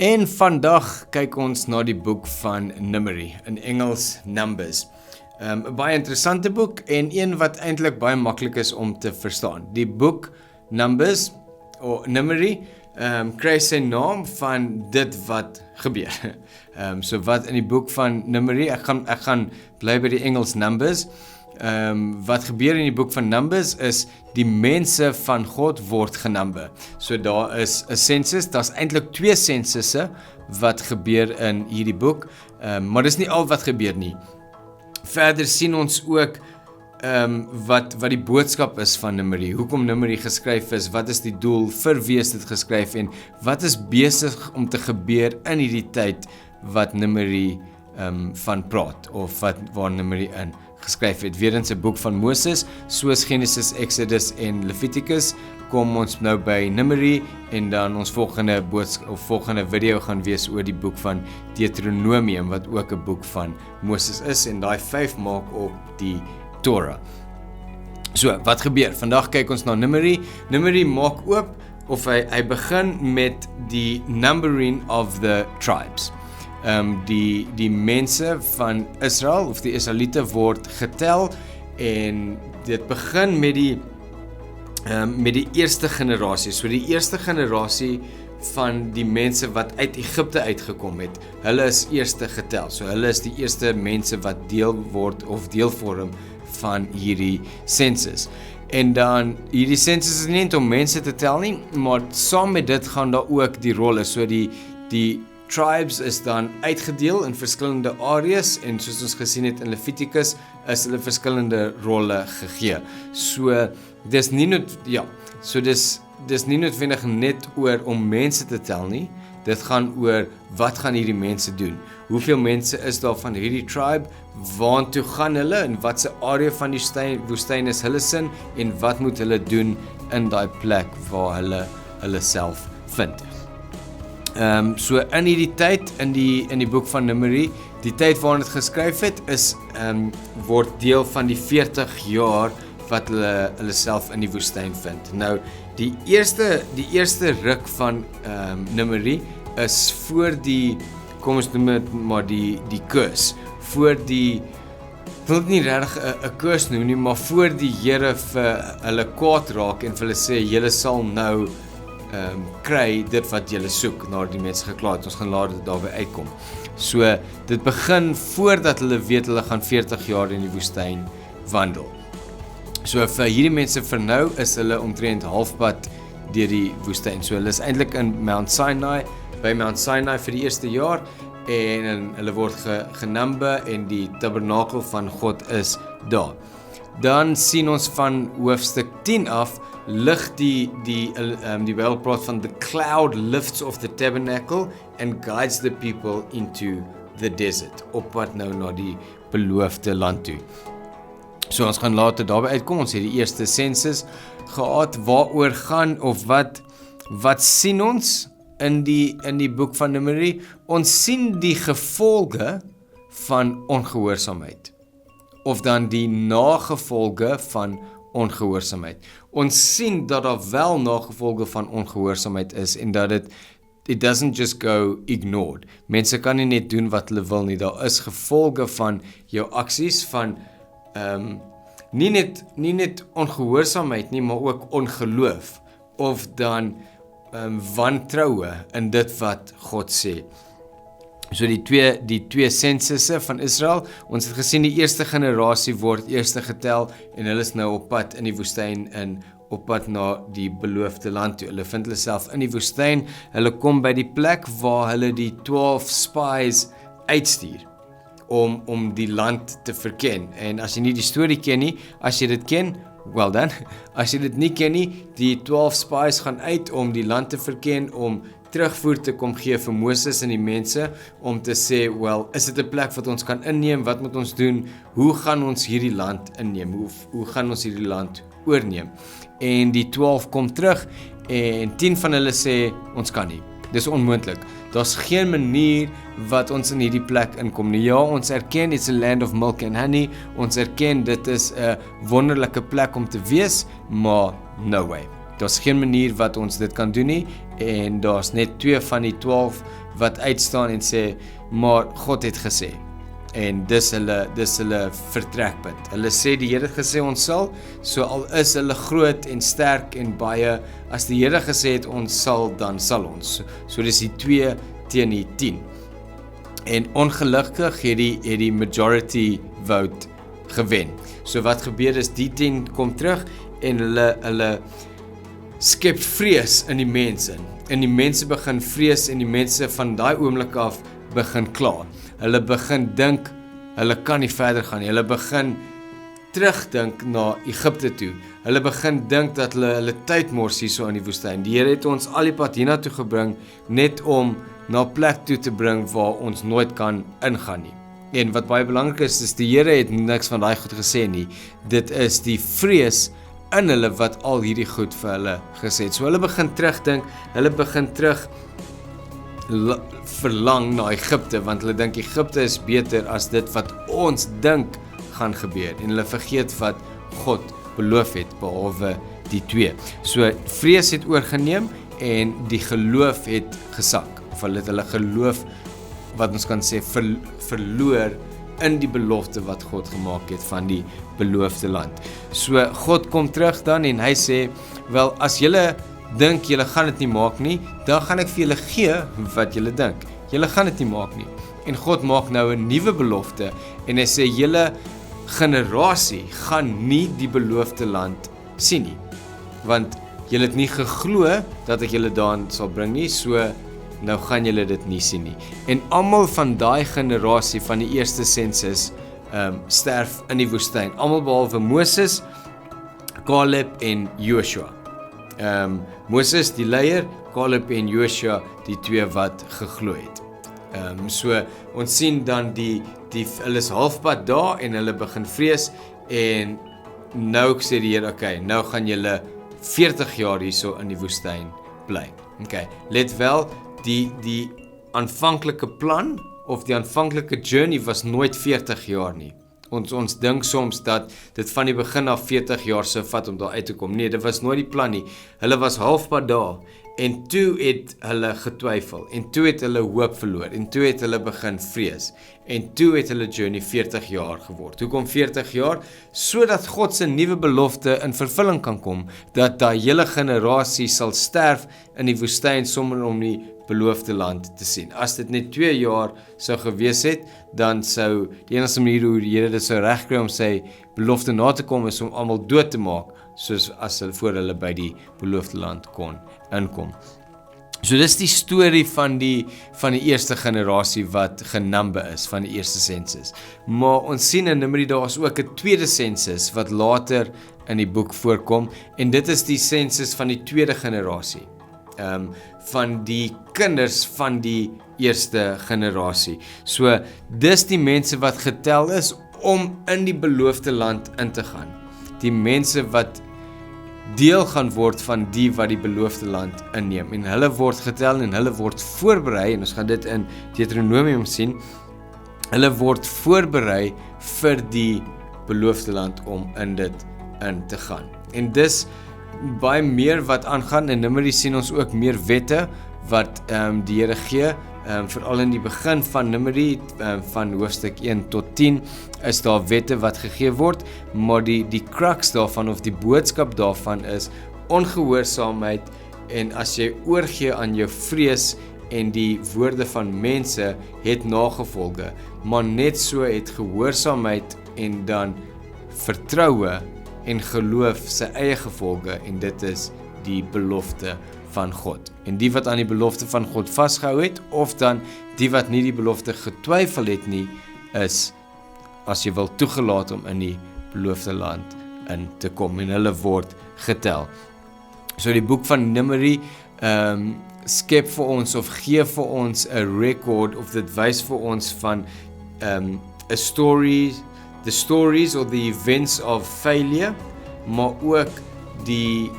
En vandag kyk ons na die boek van Numeri, in Engels Numbers. 'n Baie interessante boek en een wat eintlik baie maklik is om te verstaan. Die boek Numbers, of Numeri, kry sy naam van dit wat gebeur. So wat in die boek van Numeri, ek gaan bly by die Engels Numbers. Wat gebeur in die boek van Numbers is die mense van God word genumber. So daar is 'n census, daar's eintlik 2 censusse wat gebeur in hierdie boek, maar dis nie al wat gebeur nie. Verder sien ons ook wat die boodskap is van Numeri, hoekom Numeri geskryf is, wat is die doel, vir wie is dit geskryf en wat is besig om te gebeur in hierdie tyd wat Numeri van praat, of waar Numeri in geskryf het. Weerens 'n boek van Moses, soos Genesis, Exodus en Leviticus, kom ons nou by Numeri en dan ons volgende video gaan wees oor die boek van Deuteronomium, wat ook 'n boek van Moses is en daai 5 maak op die Torah. So, wat gebeur? Vandag kyk ons na Numeri. Numeri maak oop, of hy begin met die numbering of the tribes. Die mense van Israel, of die Israeliete word getel, en dit begin met die eerste generasie. So die eerste generasie van die mense wat uit Egipte uitgekom het, hulle is eerste getel. So hulle is die eerste mense wat deel word of deel vorm van hierdie census. En dan, hierdie census is nie net om mense te tel nie, maar saam met dit gaan daar ook die rolle. So die tribes is dan uitgedeel in verskillende areas, en soos ons gesien het in Leviticus, is hulle verskillende rolle gegee. So, dis nie noodwendig net oor om mense te tel nie, dit gaan oor wat gaan hierdie mense doen. Hoeveel mense is daar van hierdie tribe, waartoe gaan hulle, en wat se area van die woestyn is hulle sin, en wat moet hulle doen in daai plek waar hulle self vind. So in hierdie tyd, in die boek van Numeri, die tyd waarin dit geskryf het, word deel van die 40 jaar wat hulle self in die woestyn vind. Nou, die eerste ruk van Numeri is voor die, kom ons noem dit maar die curse, voor die, ek wil dit nie regtig 'n curse noem nie, maar voor die Here vir hulle kwaad raak en vir hulle sê, julle sal nou kry dit wat julle soek, nadat die mense gekla het. Ons gaan later daarby uitkom. So, dit begin voordat hulle weet hulle gaan 40 jaar in die woestyn wandel. So, vir hierdie mense vir nou is hulle omtrent halfpad deur die woestyn. So, hulle is eintlik in Mount Sinai, by Mount Sinai vir die eerste jaar, en hulle word genumber en die tabernakel van God is daar. Dan sien ons van hoofstuk 10 af, lig die Bybel praat van the cloud lifts off the tabernacle and guides the people into the desert, op pad nou na die beloofde land toe. So ons gaan later daarby uitkom, ons het die eerste census gehad, waaroor gaan, of wat sien ons in die boek van Numeri? Ons sien die gevolge van ongehoorsaamheid, of dan die nagevolge van ongehoorsaamheid. Ons sien dat daar wel nagevolge van ongehoorsaamheid is, en dat it doesn't just go ignored. Mense kan nie net doen wat hulle wil nie, daar is gevolge van jou aksies, van nie net ongehoorsaamheid nie, maar ook ongeloof, of dan wantroue in dit wat God sê. So die twee censusse van Israel, ons het gesien die eerste generasie word eerste getel, en hulle is nou op pad in die woestyn, op pad na die beloofde land toe. Hulle vind hulle self in die woestyn, hulle kom by die plek waar hulle die 12 spies uitstuur, om die land te verken. En as jy nie die storie ken nie, as jy dit ken, well done. As jy dit nie ken nie, die 12 spies gaan uit om die land te verken, om terugvoer te kom gee vir Moses en die mense, om te sê, well, is dit 'n plek wat ons kan inneem, wat moet ons doen, hoe gaan ons hierdie land inneem, hoe gaan ons hierdie land oorneem? En die 12 kom terug, en 10 van hulle sê, ons kan nie, dis onmoontlik, daar's geen manier wat ons in hierdie plek inkom nie. Ja, ons erken, it's a land of milk and honey, ons erken, dit is 'n wonderlike plek om te wees, maar no way, Daar's geen manier wat ons dit kan doen nie, en daar's net 2 van die 12 wat uitstaan en sê, maar God het gesê. En dis hulle vertrekpunt. Hulle sê die Here het gesê ons sal, so al is hulle groot en sterk en baie, as die Here gesê het ons sal, dan sal ons. So dis die 2 teen die 10. En ongelukkig het die majority vote gewen. So wat gebeur is, die 10 kom terug en hulle skep vrees in die mense. En die mense begin vrees en die mense van daai oomblik af begin kla. Hulle begin dink, hulle kan nie verder gaan nie. Hulle begin terugdink na Egipte toe. Hulle begin dink dat hulle tyd mors hier so in die woestyn. Die Here het ons al die pad hiernatoe gebring, net om na 'n plek toe te bring waar ons nooit kan ingaan nie. En wat baie belangrik is die Here het niks van daai goed gesê nie. Dit is die vrees in hulle wat al hierdie goed vir hulle gesê het. So hulle begin terugdink, hulle begin terug verlang na Egipte, want hulle dink Egipte is beter as dit wat ons dink gaan gebeur. En hulle vergeet wat God beloof het, behalwe die 2. So vrees het oorgeneem en die geloof het gesak. Of hulle geloof, wat ons kan sê, verloor in die belofte wat God gemaak het van die beloofde land. So God kom terug dan en hy sê, wel, as julle dink julle gaan dit nie maak nie, dan gaan ek vir julle gee wat julle dink. Julle gaan dit nie maak nie. En God maak nou 'n nuwe belofte en hy sê julle generasie gaan nie die beloofde land sien nie. Want julle het nie geglo dat ek julle daarin sal bring nie, so nou gaan julle dit nie sien nie. En almal van daai generasie van die eerste sensus sterf in die woestyn. Almal behalwe Moses, Caleb en Joshua. Moses die leier, Caleb en Joshua die 2 wat geglo het. So ons sien dan hulle is halfpad daar en hulle begin vrees en nou sê die Here, okay, nou gaan julle 40 jaar hierso in die woestyn bly. Okay, let wel, die aanvanklike plan of die aanvanklike journey was nooit 40 jaar nie. Ons dink soms dat dit van die begin af 40 jaar sou vat om daar uit te kom. Nee, dit was nooit die plan nie. Hulle was halfpad daar en toe het hulle getwyfel en toe het hulle hoop verloor en toe het hulle begin vrees en toe het hulle journey 40 jaar geword. Hoekom 40 jaar? Sodat God se nuwe belofte in vervulling kan kom, dat daai hele generasie sal sterf in die woestyn sonder om die beloofde land te sien. As dit net 2 jaar sou gewees het, dan sou die enigste manier hoe die Here dit sou regkry om sy belofte na te kom is om almal dood te maak, soos as hulle voor hulle by die beloofde land kon inkom. So dis die storie van die eerste generasie wat genumber is, van die eerste sensus. Maar ons sien in Numeri daar is ook 'n tweede sensus wat later in die boek voorkom en dit is die sensus van die tweede generasie. Van die kinders van die eerste generasie. So dis die mense wat getel is om in die beloofde land in te gaan. Die mense wat deel gaan word van die wat die beloofde land inneem. En hulle word getel en hulle word voorberei, en ons gaan dit in Deuteronomium sien, hulle word voorberei vir die beloofde land om in dit in te gaan. En dis baie meer wat aangaan. In Numeri sien ons ook meer wette wat die Here gee, veral in die begin van Numeri, van hoofstuk 1 tot 10, is daar wette wat gegee word, maar die crux daarvan, of die boodskap daarvan is ongehoorsaamheid, en as jy oorgee aan jou vrees en die woorde van mense, het nagevolge, maar net so het gehoorsaamheid en dan vertroue en geloof sy eie gevolge, en dit is die belofte van God. En die wat aan die belofte van God vasgehou het, of dan die wat nie die belofte getwyfel het nie, is, as jy wil, toegelaat om in die beloofde land in te kom, en hulle word getel. So die boek van Numeri skep vir ons, of gee vir ons 'n record, of dit wys vir ons van a story, the stories or the events of failure, maar ook die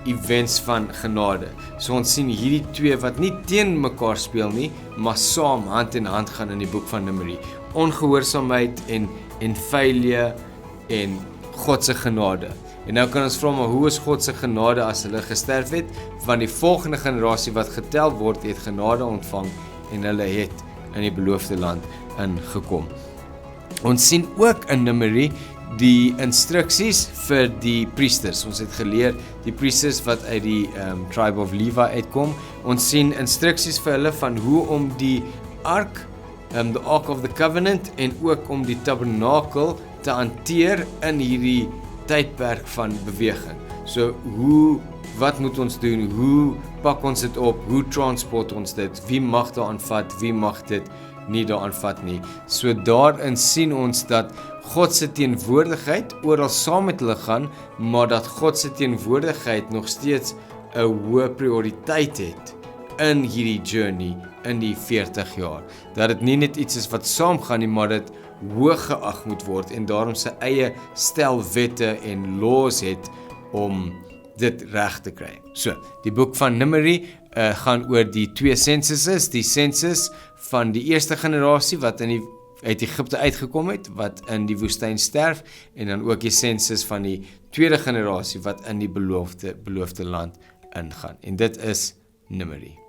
events van genade. So ons sien hierdie twee wat nie teen mekaar speel nie, maar saam hand in hand gaan in die boek van Numeri. Ongehoorsaamheid en failure en God se genade. En nou kan ons vra, maar hoe is God se genade as hulle gesterf het? Want die volgende generasie wat getel word, het genade ontvang en hulle het in die beloofde land ingekom. Ons sien ook in Numeri die instruksies vir die priesters. Ons het geleer die priesters wat uit die tribe of Levi uitkom. Ons sien instruksies vir hulle van hoe om die ark, the Ark of the Covenant, en ook om die tabernakel te hanteer in hierdie tydperk van beweging. So wat moet ons doen? Hoe pak ons dit op? Hoe transport ons dit? Wie mag daaraan vat? Wie mag dit nie daaraan vat nie? So daarin sien ons dat God se teenwoordigheid oral saam met hulle gaan, maar dat God se teenwoordigheid nog steeds 'n hoë prioriteit het in hierdie journey, in die 40 jaar. Dat dit nie net iets is wat saamgaan nie, maar dit hoog geag moet word en daarom sy eie stel wette en laws het om dit reg te kry. So, die boek van Numeri gaan oor die twee sensuses, die sensus van die eerste generasie wat uit Egipte uitgekom het, wat in die woestyn sterf, en dan ook die sensus van die tweede generasie wat in die beloofde land ingaan. En dit is Numeri.